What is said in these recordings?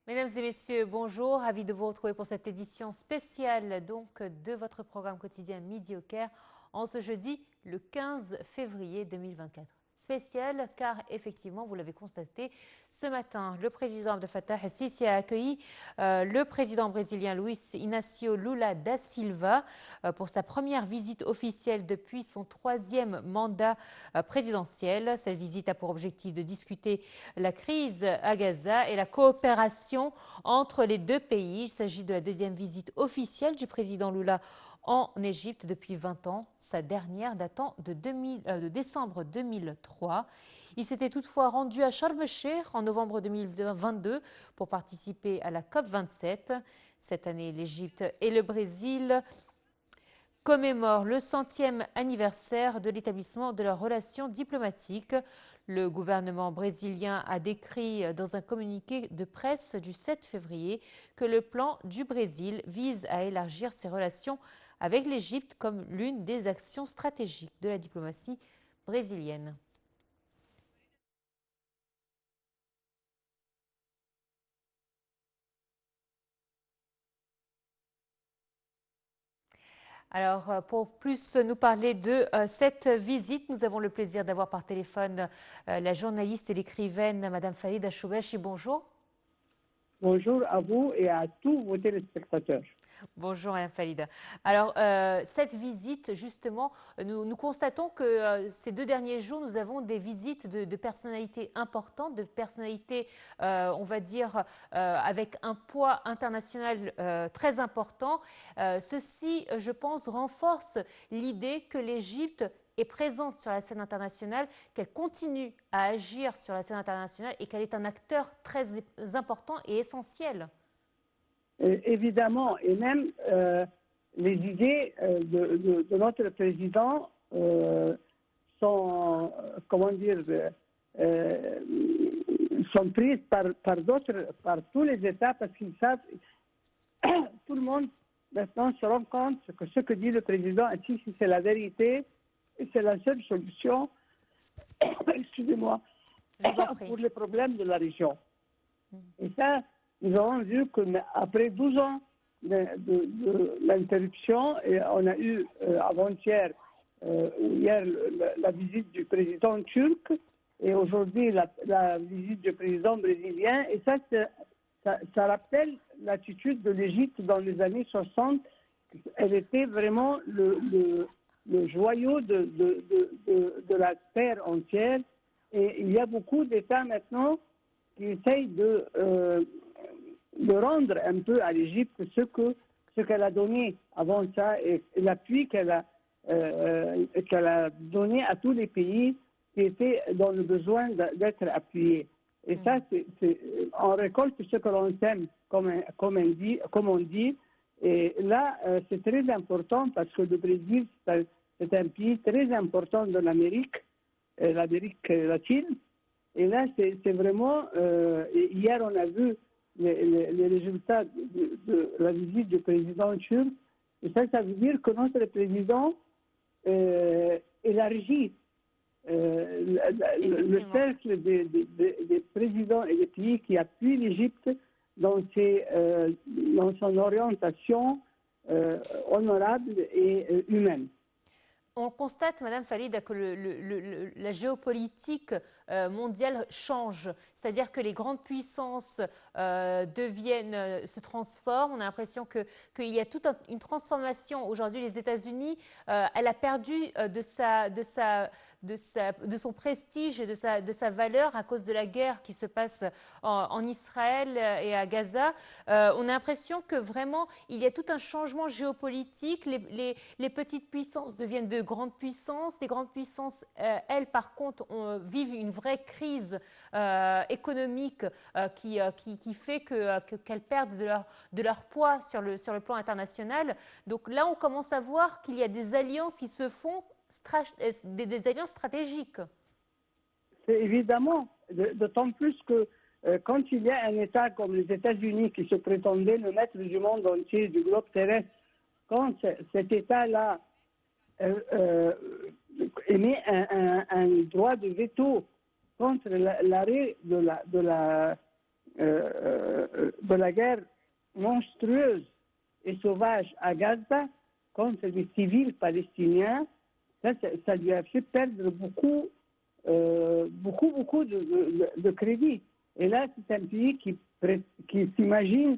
Mesdames et messieurs, bonjour. Ravi de vous retrouver pour cette édition spéciale de votre programme quotidien Midi au Caire en ce jeudi le 15 février 2024. Spécial car effectivement, vous l'avez constaté, ce matin, le président Abdel Fattah el-Sisi a accueilli le président brésilien Luiz Inácio Lula da Silva pour sa première visite officielle depuis son troisième mandat présidentiel. Cette visite a pour objectif de discuter la crise à Gaza et la coopération entre les deux pays. Il s'agit de la deuxième visite officielle du président Lula en Égypte depuis 20 ans, sa dernière datant de décembre 2003. Il s'était toutefois rendu à Sharm el-Sheikh en novembre 2022 pour participer à la COP27. Cette année, l'Égypte et le Brésil commémorent le 100e anniversaire de l'établissement de leurs relations diplomatiques. Le gouvernement brésilien a décrit dans un communiqué de presse du 7 février que le plan du Brésil vise à élargir ses relations avec l'Égypte comme l'une des actions stratégiques de la diplomatie brésilienne. Alors, pour plus nous parler de cette visite, nous avons le plaisir d'avoir par téléphone la journaliste et l'écrivaine Madame Farida Choubechi. Bonjour. Bonjour à vous et à tous vos téléspectateurs. Bonjour Madame Falida. Alors, cette visite, justement, nous constatons que ces 2 derniers jours, nous avons des visites de personnalités importantes, de personnalités, on va dire, avec un poids international très important. Ceci, je pense, renforce l'idée que l'Égypte est présente sur la scène internationale, qu'elle continue à agir sur la scène internationale et qu'elle est un acteur très important et essentiel. Évidemment, et même les idées de notre président sont, comment dire, sont prises par d'autres, par tous les États, parce qu'ils savent, tout le monde maintenant se rend compte que ce que dit le président, c'est la vérité, et c'est la seule solution, excusez-moi, pour les problèmes de la région. Et ça, nous avons vu qu'après 12 ans de l'interruption, et on a eu avant-hier ou hier la visite du président turc et aujourd'hui la visite du président brésilien. Et ça rappelle l'attitude de l'Égypte dans les années 60. Elle était vraiment le joyau de la terre entière. Et il y a beaucoup d'États maintenant qui essayent de rendre un peu à l'Égypte ce qu'elle a donné avant ça et l'appui qu'elle a donné à tous les pays qui étaient dans le besoin d'être appuyés. Et ça, on récolte ce que l'on sème, comme on dit. Et là, c'est très important parce que le Brésil, c'est un pays très important de l'Amérique latine. Et là, c'est vraiment, hier on a vu les résultats de la visite du président turc. Et ça veut dire que notre président élargit le cercle des présidents et des pays qui appuient l'Égypte dans son orientation honorable et humaine. On constate, Madame Falida, que la géopolitique mondiale change. C'est-à-dire que les grandes puissances se transforment. On a l'impression qu'il y a toute une transformation. Aujourd'hui, les États-Unis, elle a perdu de son prestige et de sa valeur à cause de la guerre qui se passe en Israël et à Gaza. On a l'impression que vraiment, il y a tout un changement géopolitique. Les petites puissances deviennent de grandes puissances. Les grandes puissances, elles, par contre, vivent une vraie crise économique qui fait qu'elles perdent de leur poids sur le plan international. Donc là, on commence à voir qu'il y a des alliances qui se font, des alliances stratégiques. C'est évidemment, d'autant plus que quand il y a un État comme les États-Unis qui se prétendait le maître du monde entier, du globe terrestre, quand cet État-là émet un droit de veto contre l'arrêt de de la guerre monstrueuse et sauvage à Gaza contre les civils palestiniens, ça lui a fait perdre beaucoup de crédit. Et là, c'est un pays qui s'imagine,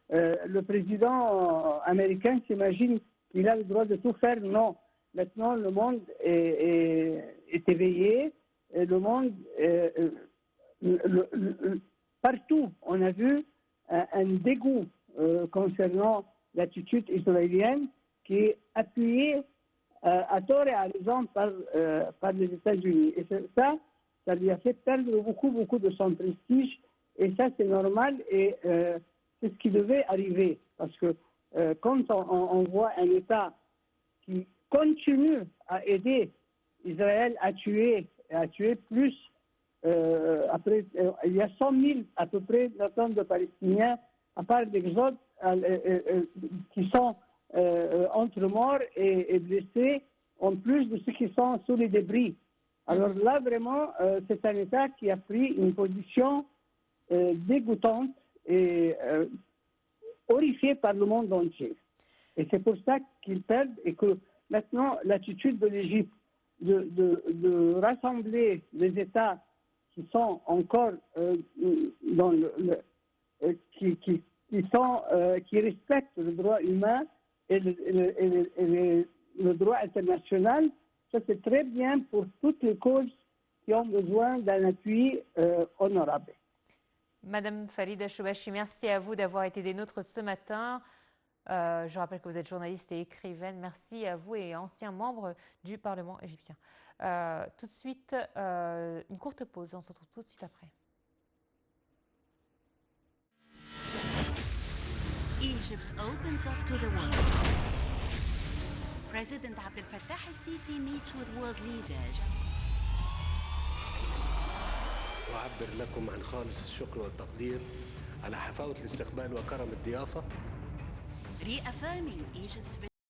le président américain s'imagine qu'il a le droit de tout faire. Non. Maintenant, le monde est éveillé. Et le monde, partout, on a vu un dégoût concernant l'attitude israélienne qui est appuyée à tort et à raison par les États-Unis. Et ça lui a fait perdre beaucoup de son prestige. Et ça, c'est normal et c'est ce qui devait arriver. Parce que quand on voit un État qui continue à aider Israël à tuer plus, après, il y a 100 000 à peu près de Palestiniens, à part d'Exode, qui sont entre morts et blessés, en plus de ceux qui sont sous les débris. Alors là, vraiment, c'est un État qui a pris une position dégoûtante et horrifiée par le monde entier. Et c'est pour ça qu'ils perdent et que maintenant, l'attitude de l'Égypte de rassembler les États qui sont encore dans qui respectent le droit humain et le droit international, ça c'est très bien pour toutes les causes qui ont besoin d'un appui honorable. Madame Farida Choubachi, merci à vous d'avoir été des nôtres ce matin. Je rappelle que vous êtes journaliste et écrivaine. Merci à vous et ancien membre du Parlement égyptien. Tout de suite, une courte pause. On se retrouve tout de suite après. Egypt opens up to the world. President Abdel Fattah al-Sisi meets with world leaders. أعبر لكم عن خالص الشكر والتقدير على حفاوة الاستقبال وكرم الضيافة. Reaffirming Egypt's